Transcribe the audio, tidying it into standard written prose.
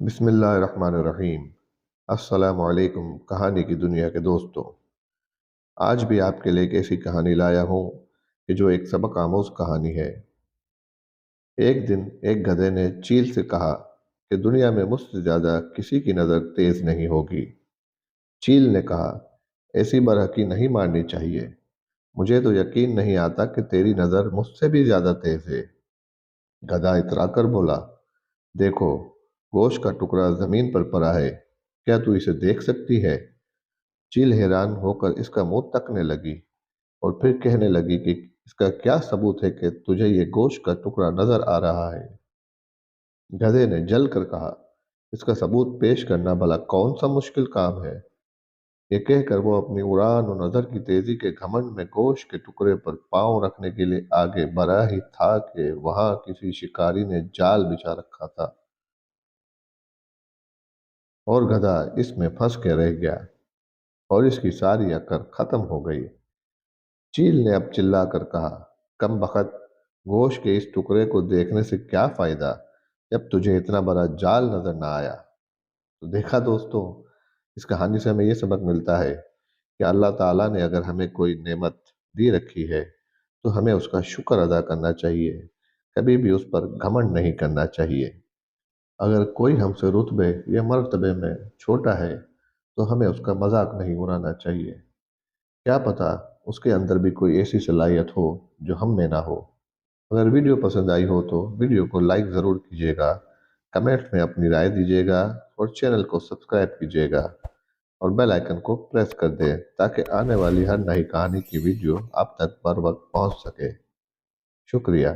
بسم اللہ الرحمن الرحیم۔ السلام علیکم کہانی کی دنیا کے دوستوں۔ آج بھی آپ کے لیے ایک ایسی کہانی لایا ہوں کہ جو ایک سبق آموز کہانی ہے۔ ایک دن ایک گدھے نے چیل سے کہا کہ دنیا میں مجھ سے زیادہ کسی کی نظر تیز نہیں ہوگی۔ چیل نے کہا، ایسی برحقی نہیں ماننی چاہیے، مجھے تو یقین نہیں آتا کہ تیری نظر مجھ سے بھی زیادہ تیز ہے۔ گدھا اترا کر بولا، دیکھو، گوشت کا ٹکڑا زمین پر پڑا ہے، کیا تو اسے دیکھ سکتی ہے؟ چیل حیران ہو کر اس کا منہ تکنے لگی اور پھر کہنے لگی کہ اس کا کیا ثبوت ہے کہ تجھے یہ گوشت کا ٹکڑا نظر آ رہا ہے؟ گدھے نے جل کر کہا، اس کا ثبوت پیش کرنا بھلا کون سا مشکل کام ہے؟ یہ کہہ کر وہ اپنی اڑان اور نظر کی تیزی کے گھمنڈ میں گوشت کے ٹکڑے پر پاؤں رکھنے کے لیے آگے بڑھا ہی تھا کہ وہاں کسی شکاری نے جال بچھا رکھا تھا اور گدھا اس میں پھنس کے رہ گیا اور اس کی ساری عقل ختم ہو گئی۔ چیل نے اب چلا کر کہا، کم بخت، گوشت کے اس ٹکڑے کو دیکھنے سے کیا فائدہ جب تجھے اتنا بڑا جال نظر نہ آیا؟ تو دیکھا دوستوں، اس کہانی سے ہمیں یہ سبق ملتا ہے کہ اللہ تعالیٰ نے اگر ہمیں کوئی نعمت دی رکھی ہے تو ہمیں اس کا شکر ادا کرنا چاہیے، کبھی بھی اس پر گھمنڈ نہیں کرنا چاہیے۔ اگر کوئی ہم سے رتبے یا مرتبے میں چھوٹا ہے تو ہمیں اس کا مذاق نہیں اڑانا چاہیے، کیا پتہ اس کے اندر بھی کوئی ایسی صلاحیت ہو جو ہم میں نہ ہو۔ اگر ویڈیو پسند آئی ہو تو ویڈیو کو لائک ضرور کیجیے گا، کمنٹ میں اپنی رائے دیجیے گا اور چینل کو سبسکرائب کیجیے گا اور بیل آئیکن کو پریس کر دیں تاکہ آنے والی ہر نئی کہانی کی ویڈیو آپ تک بر وقت پہنچ سکے۔ شکریہ۔